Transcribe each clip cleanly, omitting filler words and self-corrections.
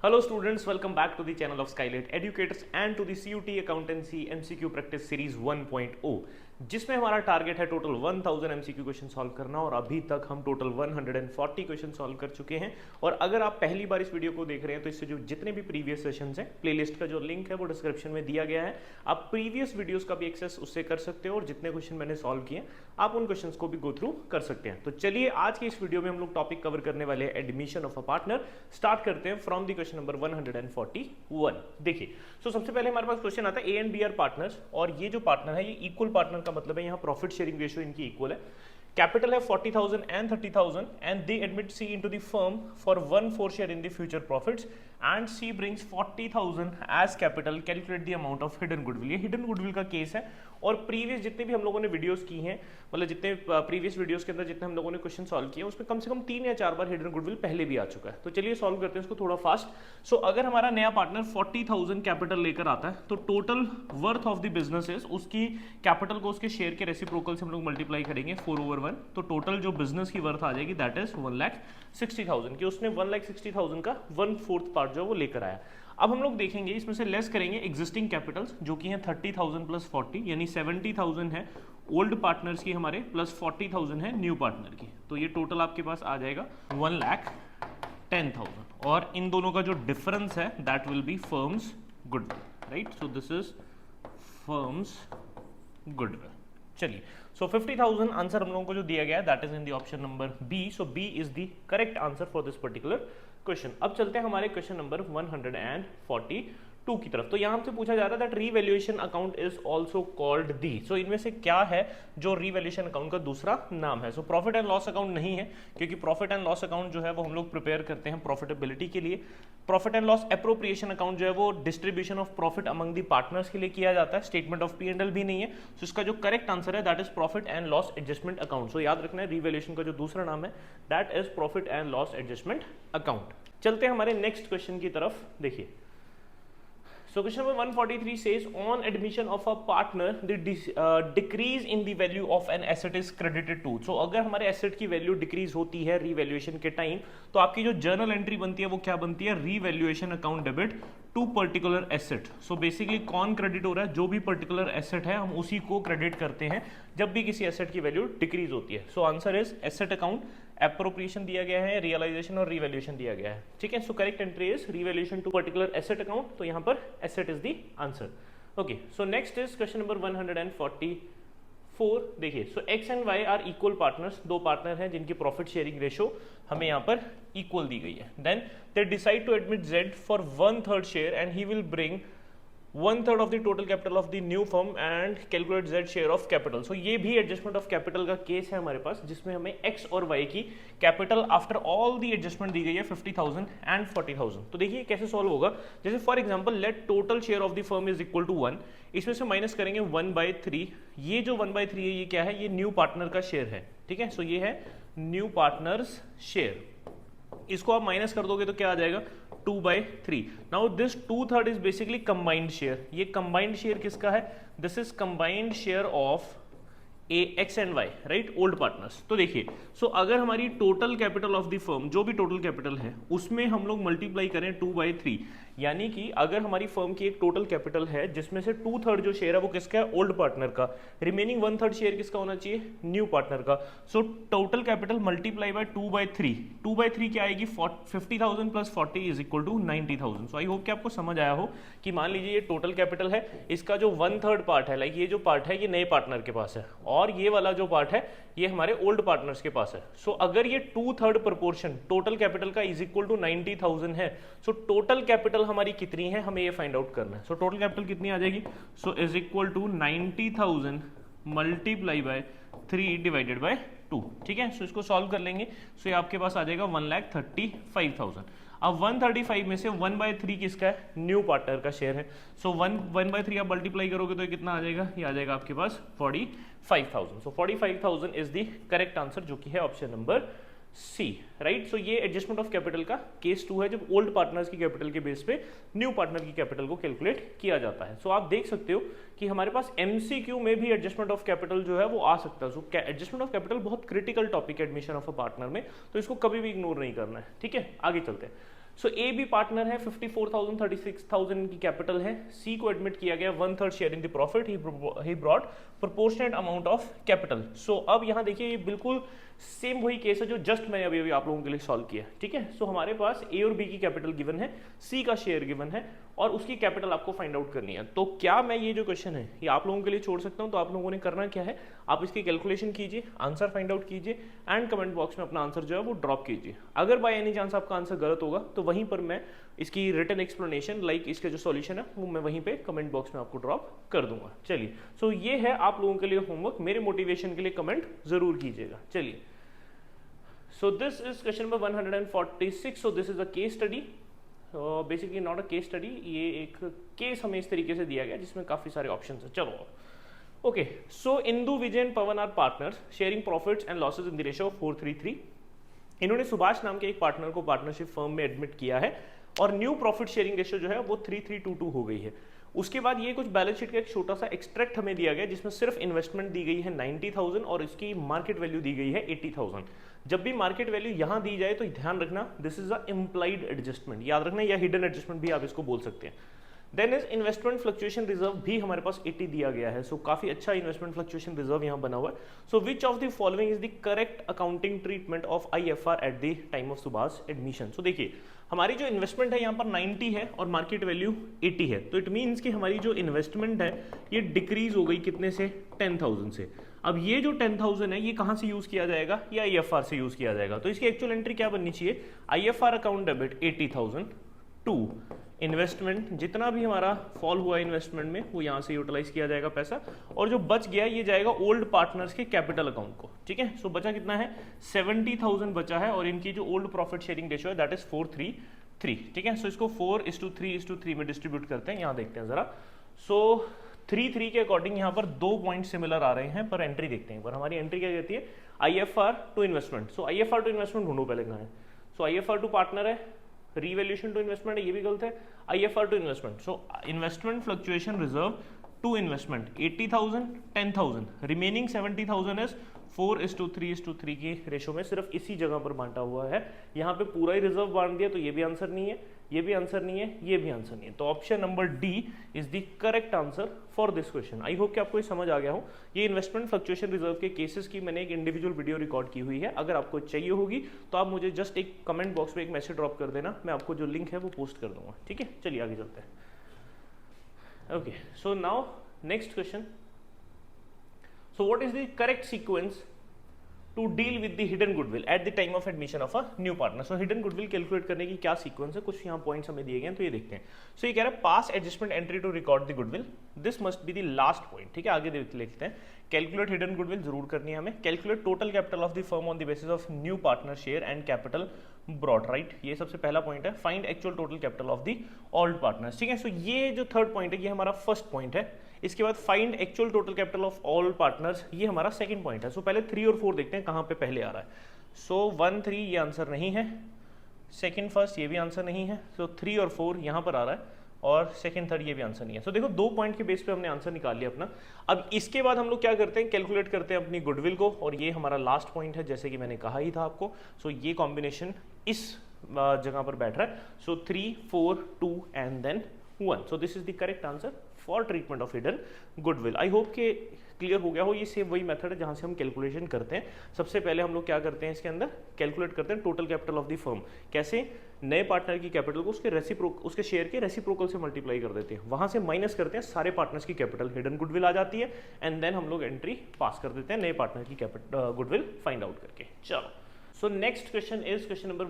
Hello students, welcome back to the channel of Skylight Educators and to the CUT Accountancy MCQ Practice Series 1.0 जिसमें हमारा target है total 1000 MCQ question solve करना और अभी तक हम टोटल 140 क्वेश्चन सॉल्व कर चुके हैं। और अगर आप पहली बार इस वीडियो को देख रहे हैं तो इससे जो जितने भी प्रीवियस सेशंस हैं, प्लेलिस्ट का जो लिंक है वो डिस्क्रिप्शन में दिया गया है, आप प्रीवियस वीडियोस का भी एक्सेस उससे कर सकते हो और जितने क्वेश्चन मैंने सॉल्व किए आप उन क्वेश्चन को भी गो थ्रू कर सकते हैं। तो चलिए आज की इस वीडियो में हम लोग टॉपिक कवर करने वाले हैं admission of a partner. Start करते हैं फ्रॉम द क्वेश्चन नंबर 141। देखिए सबसे पहले हमारे पास क्वेश्चन आता है A and B are partners, और ये जो पार्टनर है ये इक्वल पार्टनर का मतलब है यहाँ प्रॉफिट शेयरिंग रेशियो इनकी इक्वल है। कैपिटल है 40,000 and 30,000 and they admit C into the firm for 1/4 share in the future profits and C brings 40,000 as capital. Calculate the amount of hidden goodwill. ये hidden goodwill का case है और previous जितने भी हम लोगों ने वीडियोस की हैं, मतलब जितने प्रीवियस वीडियोस के अंदर जितने हम लोगों ने क्वेश्चन सॉल्व किए उसमें कम से कम 3 या 4 बार हिडन गुडविल पहले भी आ चुका है। तो चलिए सॉल्व करते हैं इसको थोड़ा फास्ट। अगर हमारा नया पार्टनर 40,000 कैपिटल लेकर आता है तो total worth of the business उसकी कैपिटल को उसके शेयर के रेसिप्रोकल से हम लोग मल्टीप्लाई करेंगे 4/1, तो टोटल जो बिजनेस की वर्थ आ जाएगी दैट इज 1,60,000 की उसने 1,60,000 का 1/4 पार्ट जो वो लेकर आया। अब हम लोग देखेंगे इसमें से लेस करेंगे एग्जिस्टिंग कैपिटल्स जो कि है 30,000 प्लस 40 यानी 70,000 है ओल्ड पार्टनर्स की हमारे, प्लस 40,000 है न्यू पार्टनर की। तो ये टोटल आपके पास आ जाएगा 1,10,000 और इन दोनों का जो डिफरेंस है that will be firms goodwill, right. So this is firms goodwill. चलिए 50,000 आंसर हम लोगों को जो दिया गया है that is in the option number B. So B is the correct answer for this particular question. अब चलते हैं हमारे क्वेश्चन नंबर 142 की तरफ। तो यहां हमसे पूछा जा रहा है that revaluation account is also called the. So इनमें से क्या है जो रीवैल्यूएशन अकाउंट का दूसरा नाम है। So profit and loss account नहीं है, क्योंकि प्रॉफिट एंड लॉस अकाउंट जो है वो हम लोग प्रिपेयर करते हैं प्रॉफिटेबिलिटी के लिए। Profit and loss appropriation account जो है वो distribution of profit among the partners के लिए किया जाता है। स्टेटमेंट ऑफ P&L भी नहीं है। सो इसका जो करेक्ट आंसर है that is profit and loss adjustment account. So याद रखना है रीवैल्यूएशन का जो दूसरा नाम है that is profit and loss adjustment account. चलते हैं हमारे नेक्स्ट क्वेश्चन की तरफ। देखिए question number 143 says on admission of a partner the decrease in the value of an asset is credited to। so अगर हमारे एसेट की वैल्यू डिक्रीज होती है रीवैल्यूएशन के टाइम तो आपकी जो जर्नल एंट्री बनती है वो क्या बनती है, revaluation account debit to particular asset. So basically कौन क्रेडिट हो रहा है, जो भी पर्टिकुलर एसेट है हम उसी को क्रेडिट करते हैं जब भी किसी एसेट की वैल्यू डिक्रीज होती है। सो answer is asset account, appropriation दिया गया है, रियलाइजेशन और रीवैल्यूएशन दिया गया है, ठीक है। So correct entry is revaluation to particular asset account, तो यहाँ पर asset is the answer. Okay, so next is question number 144। देखिए X and Y are equal partners, दो पार्टनर हैं जिनकी प्रॉफिट शेयरिंग रेशो हमें यहाँ पर इक्वल दी गई है। Then they decide to admit Z for 1/3 share and he will bring 1/3 of the total capital of the new firm and calculate Z share of capital. So ये भी adjustment of capital का case है हमारे पास, जिसमें हमें X और Y की capital after all the adjustment दी गई है 50,000 एंड 40,000। तो देखिए कैसे सॉल्व होगा। जैसे for example let total share of the firm is equal to 1, इसमें से माइनस करेंगे 1/3। ये जो 1/3 है ये क्या है, ये न्यू पार्टनर का शेयर है, ठीक है। सो ये है न्यू पार्टनर्स शेयर, इसको आप माइनस कर दोगे तो क्या आ जाएगा 2/3। Now this 2/3 is basically combined share. ये कंबाइंड शेयर किसका है, this is combined share of A X and Y, right, old partners. तो देखिए अगर हमारी total capital of the firm, जो भी टोटल कैपिटल है उसमें हम लोग मल्टीप्लाई करें 2/3, यानी कि अगर हमारी फर्म की एक टोटल कैपिटल है जिसमें से 2/3 जो शेयर है वो किसका है, ओल्ड पार्टनर का, रिमेनिंग 1/3 शेयर किसका होना चाहिए, न्यू पार्टनर का। So total capital multiply by 2/3, 2/3 क्या आएगी 50,000 plus 40 is equal to 90,000। So I hope कि आपको समझ आया हो कि मान लीजिए ये टोटल कैपिटल है, इसका जो 1/3 पार्ट है, लाइक ये जो पार्ट है ये नए पार्टनर के पास है और ये वाला जो पार्ट है ये हमारे ओल्ड पार्टनर्स के पास है। सो अगर ये 2/3 प्रोपोर्शन टोटल कैपिटल का इज इक्वल टू 90,000 है, सो टोटल कैपिटल हमारी कितनी है हमें ये फाइंड आउट करना है। सो टोटल कैपिटल कितनी आ जाएगी, so is equal to 90,000 multiply by 3 divided by 2, ठीक है। सो इसको सॉल्व कर लेंगे। सो ये आपके पास आ जाएगा 1,35,000। अब 135 में से 1/3 किसका है, न्यू पार्टनर का शेयर है। सो 1/3 आप मल्टीप्लाई करोगे तो ये कितना आ जाएगा, ये आ जाएगा आपके पास 45,000। सो 45,000 इज द करेक्ट आंसर, जो कि है ऑप्शन नंबर सी, राइट। सो ये एडजस्टमेंट ऑफ कैपिटल का केस 2 है, जब ओल्ड पार्टनर्स की कैपिटल के बेस पे न्यू पार्टनर की कैपिटल को कैलकुलेट किया जाता है। सो आप देख सकते हो कि हमारे पास एमसीक्यू में भी एडजस्टमेंट ऑफ कैपिटल जो है वो आ सकता है। सो एडजस्टमेंट ऑफ कैपिटल बहुत क्रिटिकल टॉपिक है एडमिशन ऑफ अ पार्टनर में, तो इसको कभी भी इग्नोर नहीं करना है, ठीक है। आगे चलते हैं। सो ए बी पार्टनर है, 54,000 36,000 की कैपिटल है, सी को एडमिट किया गया 1/3 sharing the profit, he brought proportionate amount of capital. So अब यहाँ देखिए ये बिल्कुल सेम वही केस है जो जस्ट मैंने अभी आप लोगों के लिए सॉल्व किया, ठीक है। सो हमारे पास ए और बी की कैपिटल गिवन है, सी का शेयर गिवन है और उसकी कैपिटल आपको फाइंड आउट करनी है। तो क्या मैं ये जो क्वेश्चन है ये आप लोगों के लिए छोड़ सकता हूँ? तो आप लोगों ने करना क्या है, आप इसकी कैलकुलेशन कीजिए, आंसर फाइंड आउट कीजिए एंड कमेंट बॉक्स में अपना आंसर जो है वो ड्रॉप कीजिए। अगर बाय एनी चांस आपका आंसर गलत होगा तो वहीं पर मैं इसकी रिटन एक्सप्लेनेशन लाइक इसका जो सॉल्यूशन है वो मैं वहीं पे कमेंट बॉक्स में आपको ड्रॉप कर दूंगा। चलिए, सो ये है आप लोगों के लिए होमवर्क, मेरे मोटिवेशन के लिए कमेंट जरूर कीजिएगा। चलिए, so this is question number 146. so this is a case study, basically not a case study, ये एक केस हमें इस तरीके से दिया गया जिसमें काफी सारे ऑप्शंस हैं। चलो, okay, so Indu, Vijay and Pavan are partners sharing profits and losses in the ratio of 4:3:3। इन्होंने सुभाष नाम के एक पार्टनर को पार्टनरशिप फर्म में एडमिट किया है और न्यू प्रॉफिट शेयरिंग रेशियो जो है वो 3:3:2 हो गई है। उसके बाद ये कुछ बैलेंस शीट का एक छोटा सा एक्सट्रैक्ट हमें दिया गया जिसमें सिर्फ इन्वेस्टमेंट दी गई है 90,000 और इसकी मार्केट वैल्यू दी गई है 80,000। जब भी मार्केट वैल्यू यहां दी जाए तो ध्यान रखना this is a implied adjustment, याद रखना, या हिडन एडजस्टमेंट भी आप इसको बोल सकते हैं। Then is investment fluctuation reserve भी हमारे पास 80 दिया गया है, सो काफी अच्छा इन्वेस्टमेंट फ्लक्चुएशन रिजर्व यहाँ बना हुआ है। So which of the following is the correct accounting treatment of IFR at the time of Subhash admission. So देखिए, हमारी जो इन्वेस्टमेंट है यहाँ पर 90 है और मार्केट वैल्यू 80 है, तो इट मीन्स कि हमारी जो इन्वेस्टमेंट है ये डिक्रीज हो गई कितने से, 10,000 से। अब ये जो 10,000 है ये कहाँ से यूज किया जाएगा, या IFR से यूज किया जाएगा। तो इसकी एक्चुअल एंट्री क्या बननी चाहिए, IFR account debit 80,000 to investment, जितना भी हमारा फॉल हुआ इन्वेस्टमेंट में वो यहाँ से यूटिलाइज किया जाएगा पैसा, और जो बच गया ये जाएगा ओल्ड पार्टनर्स के कैपिटल अकाउंट को, ठीक है। सो बचा कितना है, 70,000 बचा है और इनकी जो ओल्ड प्रॉफिट शेयरिंग रेशियो है दैट इज 4:3:3, ठीक है। सो इसको 4:3:3 में डिस्ट्रीब्यूट करते हैं, यहाँ देखते हैं जरा। सो 3:3 के अकॉर्डिंग यहाँ पर 2 पॉइंट सिमिलर आ रहे हैं, पर एंट्री देखते हैं एक बार। हमारी एंट्री क्या कहती है, IFR to investment. So IFR to investment ढूंढो पहले कहाँ है। सो IFR टू पार्टनर है, रीवैल्यूएशन टू इन्वेस्टमेंट है, ये भी गलत है, IFR to investment. So investment fluctuation reserve to investment 80,000 10,000, remaining 70,000 is 4:3:3 के रेशो में सिर्फ इसी जगह पर बांटा हुआ है। यहाँ पे पूरा ही रिजर्व बांट दिया तो ये भी आंसर नहीं है, ये भी आंसर नहीं है, ये भी आंसर नहीं है। तो option number D is the correct answer for this question. I hope कि आपको ये समझ आ गया हो। ये इन्वेस्टमेंट फ्लक्चुएशन रिजर्व के केसेस की मैंने एक इंडिविजुअल वीडियो रिकॉर्ड की हुई है, अगर आपको चाहिए होगी तो आप मुझे जस्ट एक कमेंट बॉक्स में एक मैसेज ड्रॉप कर देना, मैं आपको जो लिंक है वो पोस्ट कर दूंगा, ठीक है। चलिए आगे चलते हैं। Okay, so now next question. So what is the correct sequence to deal with the hidden goodwill at the time of admission of a new partner? So hidden goodwill calculate करने की क्या सीक्वेंस है, कुछ यहाँ points हमें दिए गए हैं तो ये देखते हैं। So ये कह रहा है pass adjustment entry to record the goodwill, this must be the last point, ठीक है। आगे लिखते हैं कैलकुलेट हिडन गुडविल जरूर करनी है हमें। Calculate total capital of the firm on the basis of new partner share and capital brought, right, ये सबसे पहला पॉइंट है। Find actual total capital of the old partners, ठीक है। सो ये जो थर्ड पॉइंट है ये हमारा फर्स्ट पॉइंट है। इसके बाद find actual total capital of all partners, ये हमारा सेकंड पॉइंट है। सो पहले 3 और 4 देखते हैं कहां पे पहले आ रहा है। सो 1 3 ये आंसर नहीं है, सेकंड फर्स्ट ये भी आंसर नहीं है। सो 3 और 4 यहां पर आ रहा है और सेकंड थर्ड ये भी आंसर नहीं है। सो देखो 2 पॉइंट के बेस पे हमने आंसर निकाल लिया अपना। अब इसके बाद हम लोग क्या करते हैं, कैलकुलेट करते हैं अपनी गुडविल को, और ये हमारा लास्ट पॉइंट है जैसे कि मैंने कहा ही था आपको। सो ये कॉम्बिनेशन इस जगह पर बैठ रहा है। So 3 4 2 and then 1। So this is the correct answer for treatment of hidden goodwill. I hope के क्लियर हो गया हो। ये सेम वही मेथड है जहां से हम कैलकुलेशन करते हैं। सबसे पहले हम लोग क्या करते हैं, इसके अंदर कैलकुलेट करते हैं total capital of the firm. कैसे, नए पार्टनर की कैपिटल को उसके शेयर के रेसिप्रोकल से मल्टीप्लाई कर देते हैं, वहां से माइनस करते हैं सारे पार्टनर्स की कैपिटल, हिडन गुडविल आ जाती है, एंड देन हम लोग एंट्री पास कर देते हैं नए पार्टनर की कैपिटल गुडविल फाइंड आउट करके। चलो, so next question is question number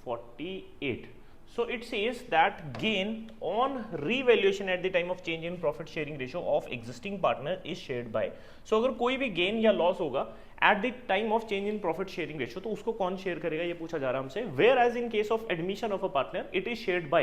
148. So it says that gain on revaluation at the time of change in profit sharing ratio of existing partner is shared by. So अगर कोई भी gain या loss होगा at the time of change in profit sharing ratio तो उसको कौन share करेगा, ये पूछा जा रहा है हमसे। Whereas in case of admission of a partner it is shared by.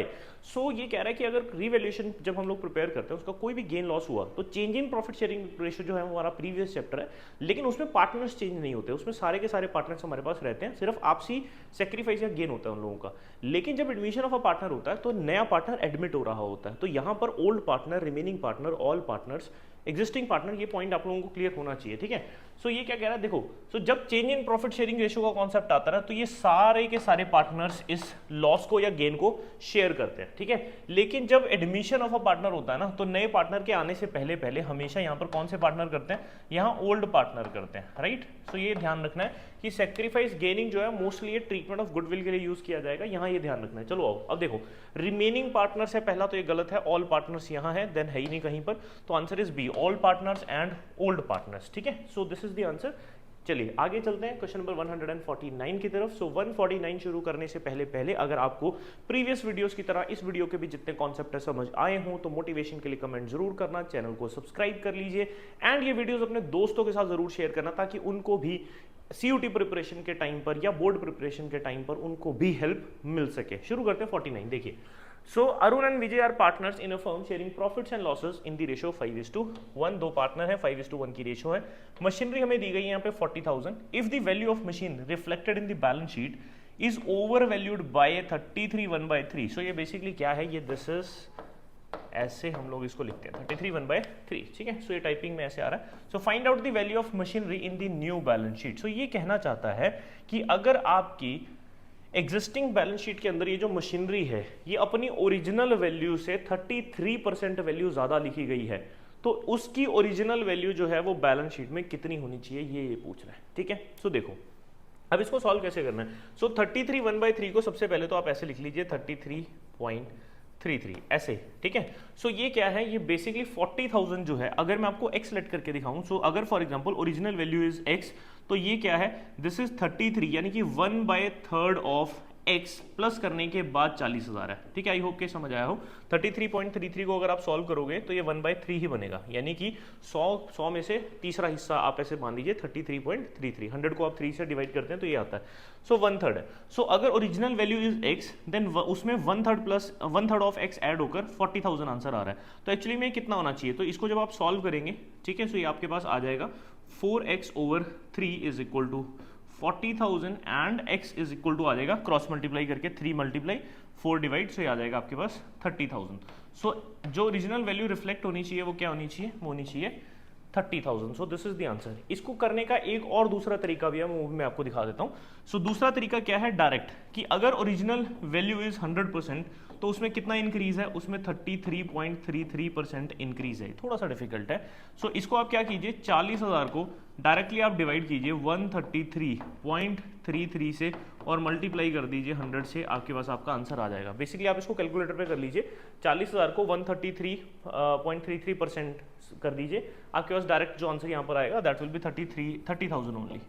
So ये कह रहा है कि अगर revaluation जब हम लोग प्रिपेयर करते हैं उसका कोई भी गेन लॉस हुआ तो change in profit sharing ratio जो है हमारा प्रीवियस चैप्टर है, लेकिन उसमें पार्टनर्स चेंज नहीं होते, उसमें सारे के सारे पार्टनर्स हमारे पास रहते हैं, सिर्फ आपसी सेक्रीफाइस या गेन होता है उन लोगों का। लेकिन जब एडमिशन ऑफ अ पार्टनर होता है तो नया पार्टनर एडमिट हो रहा होता है, तो यहाँ पर old partner, remaining partner, all partners existing partner, ये पॉइंट आप लोगों को क्लियर होना चाहिए, ठीक है। सो ये क्या कह रहा है, देखो, सो जब change in profit sharing ratio का कॉन्सेप्ट आता है ना, तो ये सारे के सारे पार्टनर्स इस लॉस को या गेन को शेयर करते हैं, ठीक है। लेकिन जब एडमिशन ऑफ अ पार्टनर होता है ना, तो नए पार्टनर के आने से पहले पहले हमेशा यहाँ पर कौन से पार्टनर करते हैं, यहाँ ओल्ड पार्टनर करते हैं, राइट। सो ये ध्यान रखना है कि सेक्रीफाइस गेनिंग जो है मोस्टली ये ट्रीटमेंट ऑफ गुडविल के लिए यूज किया जाएगा, यहाँ ये ध्यान रखना है। चलो आओ, अब देखो रिमेनिंग पार्टनर्स है, पहला तो ये गलत है, ऑल पार्टनर्स यहाँ है, देन है ही नहीं कहीं पर, तो answer is B, all partners and old partners, ठीक है। So this is the answer. चलिए आगे चलते हैं क्वेश्चन नंबर 149 की तरफ। सो 149 शुरू करने से पहले पहले अगर आपको प्रीवियस वीडियोस की तरह इस वीडियो के भी जितने कॉन्सेप्ट है समझ आए हों तो मोटिवेशन के लिए कमेंट जरूर करना, चैनल को सब्सक्राइब कर लीजिए एंड ये वीडियोस अपने दोस्तों के साथ जरूर शेयर करना ताकि उनको भी CUT प्रिपरेशन के टाइम पर या बोर्ड प्रिपरेशन के टाइम पर उनको भी हेल्प मिल सके। शुरू करते हैं 49। देखिए, So Arun and Vijay are partners in a firm sharing profits and losses in the ratio 5:1। दो पार्टनर है, 5:1 की रेशियो है। मशीनरी हमें दी गई है यहाँ पे 40,000। If the value of machine reflected in the balance sheet is over valued bye 33 सो ये बेसिकली क्या है, ये दिस इज, ऐसे हम लोग इसको लिखते हैं 33 ठीक है। सो ये टाइपिंग में ऐसे आ रहा है। So find out the value of machinery in the new balance sheet. So ये कहना चाहता है कि अगर आपकी एग्जिस्टिंग बैलेंस शीट के अंदर ये जो मशीनरी है ये अपनी ओरिजिनल वैल्यू से 33% वैल्यू ज्यादा लिखी गई है, तो उसकी ओरिजिनल वैल्यू जो है वो बैलेंस शीट में कितनी होनी चाहिए, ये पूछ रहा है, ठीक है। सो देखो अब इसको सॉल्व कैसे करना है। सो 33 1/3 को सबसे पहले तो आप ऐसे लिख लीजिए 33.33 ऐसे, ठीक है। सो ये क्या है, ये बेसिकली 40,000 जो है, अगर मैं आपको x लेट करके दिखाऊं, सो अगर for example original value is x, तो ये क्या है, दिस इज 33 यानी कि 1/3 ऑफ x प्लस करने के बाद 40,000 है, ठीक है। आई होप के समझ आया हो। 33.33 को अगर आप सॉल्व करोगे तो ये 1/3 ही बनेगा, यानी कि 100 में से तीसरा हिस्सा आप ऐसे मान लीजिए 33.33। 100 को आप 3 से डिवाइड करते हैं तो ये आता है। सो 1/3 है। सो अगर original value is x, then उसमें 1/3 प्लस 1/3 ऑफ x ऐड होकर 40,000 आंसर आ रहा है। तो एक्चुअली में कितना होना चाहिए, तो इसको जब आप सॉल्व करेंगे, ठीक है, सो ये आपके पास आ जाएगा 4x/3 is equal to 40,000 and x is equal to आ जाएगा क्रॉस मल्टीप्लाई करके 3 × 4 डिवाइड, सो ये आ जाएगा आपके पास 30,000। सो जो ओरिजिनल वैल्यू रिफ्लेक्ट होनी चाहिए वो क्या होनी चाहिए, वो होनी चाहिए 30,000। सो दिस इज द आंसर। इसको करने का एक और दूसरा तरीका भी है, वो मैं आपको दिखा देता हूं। सो दूसरा तरीका क्या है, डायरेक्ट, कि अगर ओरिजिनल वैल्यू इज 100% तो उसमें कितना इंक्रीज है, उसमें 33.33% इंक्रीज है। थोड़ा सा डिफिकल्ट है। सो इसको आप क्या कीजिए, 40,000 को डायरेक्टली आप डिवाइड कीजिए 133.33 से और मल्टीप्लाई कर दीजिए 100 से, आपके पास आपका आंसर आ जाएगा। बेसिकली आप इसको कैलकुलेटर पे कर लीजिए, 40,000 को 133.33% कर दीजिए, आपके पास डायरेक्ट जो आंसर यहाँ पर आएगा दैट विल बी 30,000 ओनली।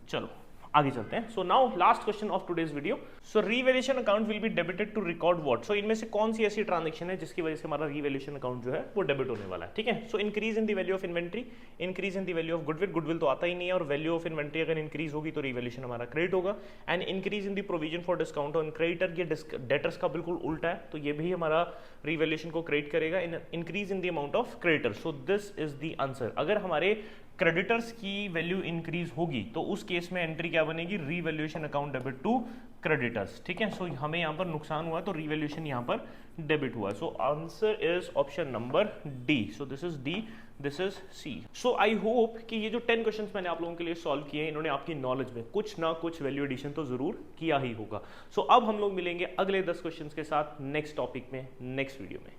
चलो आगे चलते हैं। So now last question of today's video. So revaluation account will be debited to record what. So इनमें से कौन सी ऐसी ट्रांजैक्शन है जिसकी वजह से हमारा रीवैल्यूएशन अकाउंट जो है वो डेबिट होने वाला है, ठीक है। So increase in the value of inventory, increase in the value of goodwill, goodwill तो आता ही नहीं है, और वैल्यू ऑफ इन्वेंट्री अगर इंक्रीज होगी तो रीवैल्यूएशन हमारा क्रेडिट होगा। And increase in the provision for discount on creditor, ये डेटर्स का बिल्कुल उल्टा है, तो ये भी हमारा रीवैल्यूएशन को क्रेडिट करेगा। Increase in the amount of creditor, so this is the answer. अगर हमारे क्रेडिटर्स की वैल्यू इंक्रीज होगी तो उस केस में एंट्री क्या बनेगी, revaluation account debit to creditors, ठीक है। सो हमें यहाँ पर नुकसान हुआ तो रीवैल्यूएशन यहाँ पर डेबिट हुआ। So answer is option number D. So this is D, this is C. So I hope कि ये जो 10 क्वेश्चंस मैंने आप लोगों के लिए सॉल्व किए हैं, इन्होंने आपकी नॉलेज में कुछ ना कुछ वैल्यू एडिशन तो जरूर किया ही होगा। सो अब हम लोग मिलेंगे अगले 10 क्वेश्चंस के साथ नेक्स्ट टॉपिक में, नेक्स्ट वीडियो में।